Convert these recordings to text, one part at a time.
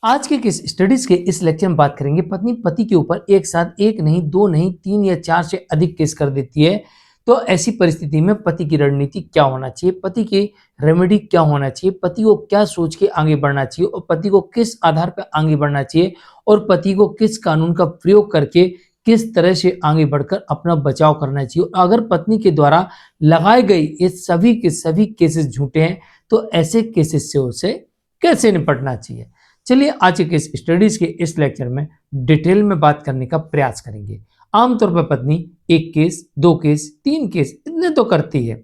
आज के किस स्टडीज के इस लेक्चर में बात करेंगे पत्नी पति के ऊपर एक साथ एक नहीं, दो नहीं, तीन या चार से अधिक केस कर देती है। तो ऐसी परिस्थिति में पति की रणनीति क्या होना चाहिए, पति की रेमेडी क्या होना चाहिए, पति को क्या सोच के आगे बढ़ना चाहिए और पति को किस आधार पर आगे बढ़ना चाहिए और पति को किस कानून का प्रयोग करके किस तरह से आगे बढ़कर अपना बचाव करना चाहिए। अगर पत्नी के द्वारा लगाए गए ये सभी के सभी केसेस झूठे हैं तो ऐसे केसेस से उसे कैसे निपटना चाहिए। चलिए आज के इस स्टडीज के इस लेक्चर में डिटेल में बात करने का प्रयास करेंगे। आमतौर पर पत्नी एक केस, दो केस, तीन केस इतने तो करती है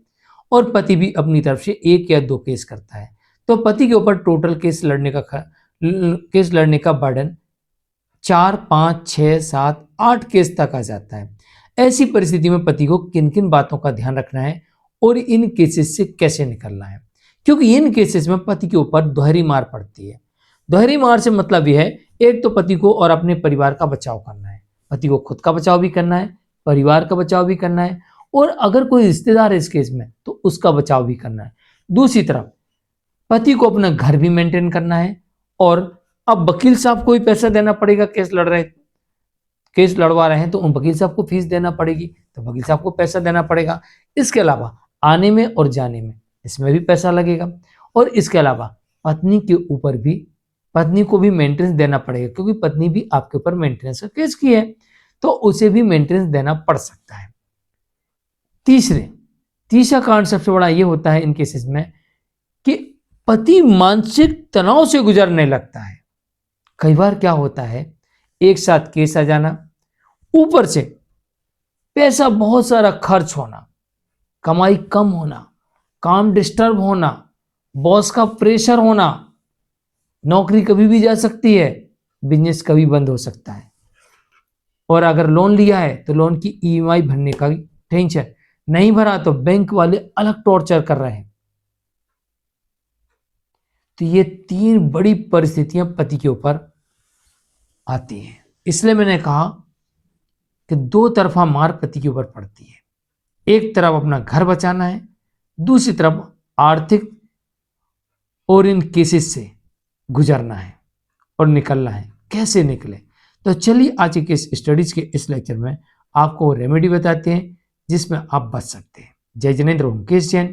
और पति भी अपनी तरफ से एक या दो केस करता है। तो पति के ऊपर टोटल केस लड़ने का बर्डन 4, 5, 6, 7, 8 केस तक आ जाता है। ऐसी परिस्थिति में पति को किन किन बातों का ध्यान रखना है और इन केसेस से कैसे निकलना है, क्योंकि इन केसेस में पति के ऊपर दोहरी मार पड़ती है। दोहरी मार से मतलब यह है, एक तो पति को और अपने परिवार का बचाव करना है, पति को खुद का बचाव भी करना है, परिवार का बचाव भी करना है और अगर कोई रिश्तेदार है इस केस में तो उसका बचाव भी करना है। दूसरी तरफ पति को अपना घर भी मेंटेन करना है और अब वकील साहब को भी पैसा देना पड़ेगा, केस लड़वा रहे हैं तो उन वकील साहब को फीस देना पड़ेगी, तो वकील साहब को पैसा देना पड़ेगा। इसके अलावा आने में और जाने में इसमें भी पैसा लगेगा और इसके अलावा पत्नी को भी मेंटेनेंस देना पड़ेगा, क्योंकि पत्नी भी आपके ऊपर मेंटेनेंस का केस की है तो उसे भी मेंटेनेंस देना पड़ सकता है। तीसरा कारण सबसे बड़ा ये होता है इन केसेस में कि पति मानसिक तनाव से गुजरने लगता है। कई बार क्या होता है, एक साथ केस आ जाना, ऊपर से पैसा बहुत सारा खर्च होना, कमाई कम होना, काम डिस्टर्ब होना, बॉस का प्रेशर होना, नौकरी कभी भी जा सकती है, बिजनेस कभी बंद हो सकता है और अगर लोन लिया है तो लोन की ईएमआई भरने का टेंशन, नहीं भरा तो बैंक वाले अलग टॉर्चर कर रहे हैं। तो ये तीन बड़ी परिस्थितियां पति के ऊपर आती हैं। इसलिए मैंने कहा कि दो तरफा मार पति के ऊपर पड़ती है। एक तरफ अपना घर बचाना है, दूसरी तरफ आर्थिक और इन केसेस से गुजरना है और निकलना है। कैसे निकले, तो चलिए आज के इस स्टडीज के इस लेक्चर में आपको रेमेडी बताते हैं जिसमें आप बच सकते हैं। जय जिनेंद्र, मुकेश जैन।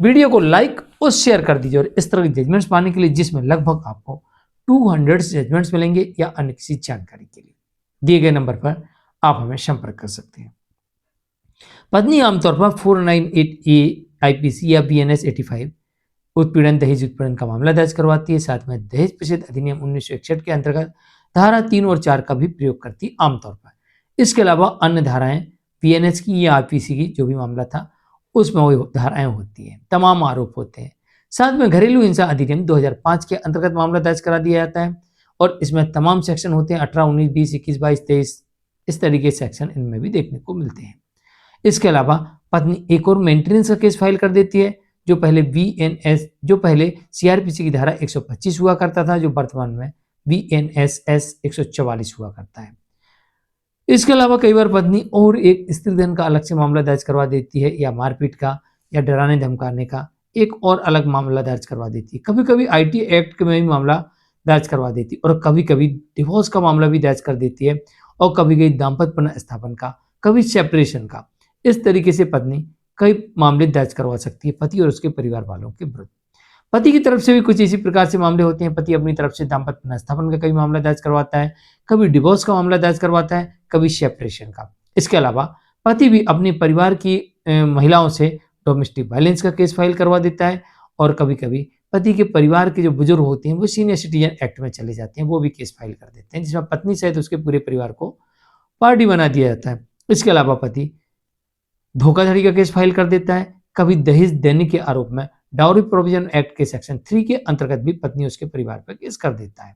वीडियो को लाइक और शेयर कर दीजिए और इस तरह के जजमेंट्स पाने के लिए जिसमें लगभग आपको 200 जजमेंट्स मिलेंगे या अन्य किसी जानकारी के लिए दिए गए नंबर पर आप हमें संपर्क कर सकते हैं। पत्नी आमतौर पर 498A आईपीसी या बीएनएस 85 उत्पीड़न दहेज उत्पीड़न का मामला दर्ज करवाती है। साथ में दहेज प्रतिषेध अधिनियम 1961 के अंतर्गत धारा 3 और 4 का भी प्रयोग करती है आमतौर पर। इसके अलावा अन्य धाराएं बीएनएस की या आईपीसी की जो भी मामला था उसमें वो धाराएं होती हैं, तमाम आरोप होते हैं। साथ में घरेलू हिंसा अधिनियम 2005 के अंतर्गत मामला दर्ज करा दिया जाता है और इसमें तमाम सेक्शन होते हैं, 18, 19, 20, 21, 22, 23 इस तरीके सेक्शन इनमें भी देखने को मिलते हैं। इसके अलावा पत्नी एक और मेंटेनेंस का केस फाइल कर देती है जो पहले सीआरपीसी की धारा 125 हुआ करता था, जो वर्तमान में बीएनएसएस 144 हुआ करता है। इसके अलावा कई बार पत्नी और एक स्त्रीधन का अलग से मामला दर्ज करवा देती है या मारपीट का या डराने धमकाने का एक और अलग मामला दर्ज करवा देती है। कभी कभी आईटी एक्ट में भी मामला दर्ज करवा देती है और कभी कभी डिवोर्स का मामला भी दर्ज कर देती है और कभी कभी दाम्पत्य पुनर्स्थापन का, कभी सेपरेशन का। इस तरीके से पत्नी कई मामले दर्ज करवा सकती है पति और उसके परिवार वालों के विरुद्ध। पति की तरफ से भी कुछ इसी प्रकार से मामले होते हैं। पति अपनी तरफ से दाम्पत्य पुनर्स्थापन का कई मामला दर्ज करवाता है, कभी डिवोर्स का मामला दर्ज करवाता है, कभी सेपरेशन का। इसके अलावा पति भी अपने परिवार की महिलाओं से डोमेस्टिक वायलेंस का केस फाइल करवा देता है और कभी कभी पति के परिवार के जो बुजुर्ग होते हैं वो सीनियर सिटीजन एक्ट में चले जाते हैं, वो भी केस फाइल कर देते हैं जिसमें पत्नी सहित उसके पूरे परिवार को पार्टी बना दिया जाता है। इसके अलावा पति धोखाधड़ी का केस फाइल कर देता है, कभी दहेज देने के आरोप में डाउरी प्रोविजन एक्ट के सेक्शन 3 के अंतर्गत भी पत्नी उसके परिवार पर केस कर देता है।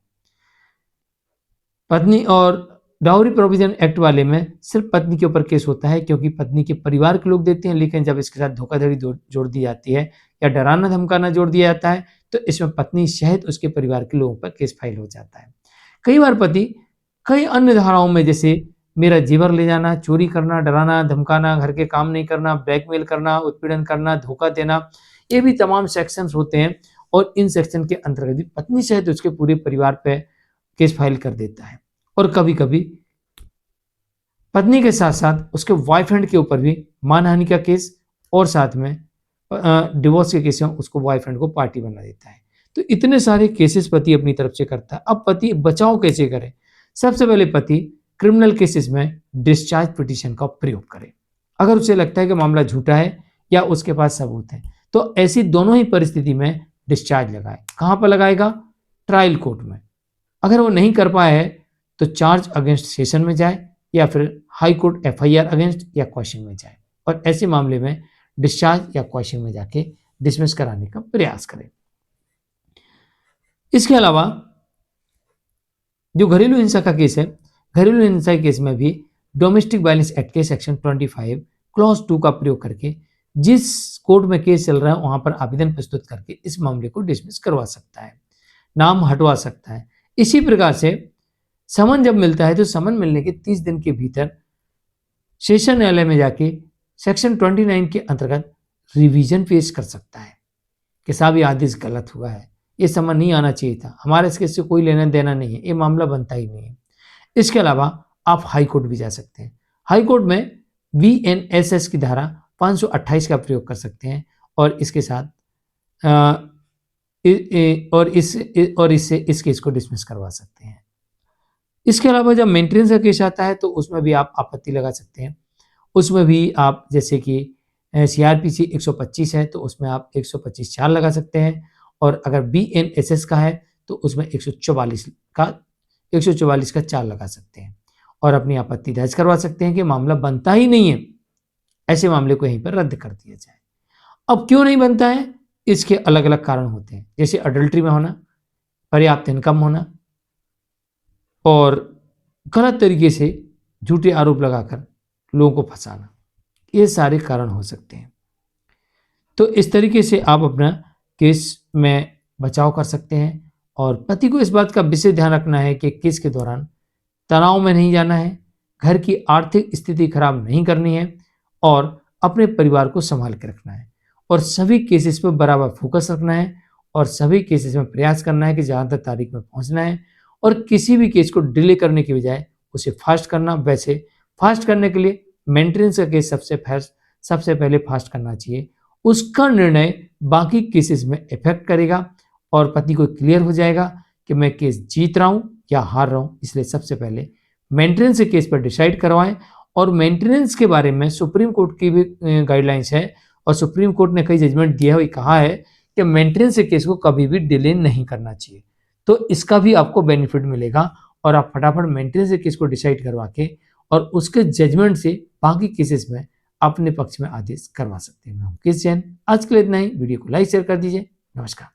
पत्नी और डाउरी प्रोविजन एक्ट वाले में सिर्फ पत्नी के ऊपर केस होता है क्योंकि पत्नी के परिवार के लोग देते हैं, लेकिन जब इसके साथ धोखाधड़ी जोड़ दी जाती है या डराना धमकाना जोड़ दिया जाता है तो इसमें पत्नी सहित उसके परिवार के लोगों पर केस फाइल हो जाता है। कई बार पति कई अन्य धाराओं में जैसे मेरा जेवर ले जाना, चोरी करना, डराना धमकाना, घर के काम नहीं करना, ब्लैकमेल करना, उत्पीड़न करना, धोखा देना, ये भी तमाम सेक्शंस होते हैं और इन सेक्शन के अंतर्गत भी पत्नी सहित उसके पूरे परिवार पे केस फाइल कर देता है। और कभी कभी पत्नी के साथ साथ उसके बॉयफ्रेंड के ऊपर भी मानहानि का केस और साथ में डिवोर्स के केस में उसको बॉयफ्रेंड को पार्टी बना देता है। तो इतने सारे केसेस पति अपनी तरफ से करता है। अब पति बचाव कैसे करे? सबसे पहले पति क्रिमिनल केसेस में डिस्चार्ज पिटीशन का प्रयोग करे। अगर उसे लगता है कि मामला झूठा है या उसके पास सबूत है तो ऐसी दोनों ही परिस्थिति में डिस्चार्ज लगाए। कहां पर लगाएगा? ट्रायल कोर्ट में। अगर वो नहीं कर पाया है तो चार्ज अगेंस्ट सेशन में जाए या फिर हाई कोर्ट एफआईआर अगेंस्ट या क्वेश्चन में जाए और ऐसे मामले में डिस्चार्ज या क्वेश्चन में जाके डिसमिस कराने का प्रयास करें। इसके अलावा जो घरेलू हिंसा का केस है, घरेलू हिंसा के केस में भी डोमेस्टिक वायलेंस एक्ट के सेक्शन 25 क्लॉज 2 का प्रयोग करके जिस कोर्ट में केस चल रहा है वहां पर आवेदन प्रस्तुत करके इस मामले को डिसमिस करवा सकता है, नाम हटवा सकता है। इसी प्रकार से समन जब मिलता है तो समन मिलने के 30 दिन के भीतर सेशन न्यायालय में जाके सेक्शन 29 के अंतर्गत रिवीजन पेश कर सकता है कि साहब ये आदेश गलत हुआ है, ये समन नहीं आना चाहिए था, हमारे इसके से कोई लेना देना नहीं है, ये मामला बनता ही नहीं है। इसके अलावा आप हाई कोर्ट भी जा सकते हैं। हाई कोर्ट में बीएनएसएस की धारा 528 का प्रयोग कर सकते हैं और इसके साथ इससे इस केस को डिसमिस करवा सकते हैं। इसके अलावा जब मेंटेनेंस का केस आता है तो उसमें भी आप आपत्ति लगा सकते हैं। उसमें भी आप जैसे कि सीआरपीसी 125 है तो उसमें आप 125(4) लगा सकते हैं और अगर बीएनएसएस का है तो उसमें 144 का 4 लगा सकते हैं और अपनी आपत्ति दर्ज करवा सकते हैं कि मामला बनता ही नहीं है, ऐसे मामले को यहीं पर रद्द कर दिया जाए। अब क्यों नहीं बनता है? इसके अलग अलग कारण होते हैं, जैसे अडल्ट्री में होना, पर्याप्त इनकम होना और गलत तरीके से झूठे आरोप लगाकर लोगों को फंसाना, ये सारे कारण हो सकते हैं। तो इस तरीके से आप अपना केस में बचाव कर सकते हैं और पति को इस बात का विशेष ध्यान रखना है कि केस के दौरान तनाव में नहीं जाना है, घर की आर्थिक स्थिति खराब नहीं करनी है और अपने परिवार को संभाल के रखना है और सभी केसेस पर बराबर फोकस रखना है और सभी केसेस में प्रयास करना है कि ज़्यादातर तारीख में पहुंचना है और किसी भी केस को डिले करने के बजाय उसे फास्ट करना। वैसे फास्ट करने के लिए मेंटेनेंस का केस सबसे पहले फास्ट करना चाहिए, उसका निर्णय बाकी केसेस में इफेक्ट करेगा और पति को क्लियर हो जाएगा कि मैं केस जीत रहा हूं या हार रहा हूं। इसलिए सबसे पहले मेंटेनेंस के केस पर डिसाइड करवाएं और मेंटेनेंस के बारे में सुप्रीम कोर्ट की भी गाइडलाइंस है और सुप्रीम कोर्ट ने कई जजमेंट दिया है, कहा है कि मेंटेनेंस के केस को कभी भी डिले नहीं करना चाहिए। तो इसका भी आपको बेनिफिट मिलेगा और आप फटाफट मेंटेनेंस के केस को डिसाइड करवा के और उसके जजमेंट से बाकी केसेस में अपने पक्ष में आदेश करवा सकते हैं। मैं हूं केस जैन। आज के लिए इतना ही। वीडियो को लाइक शेयर कर दीजिए। नमस्कार।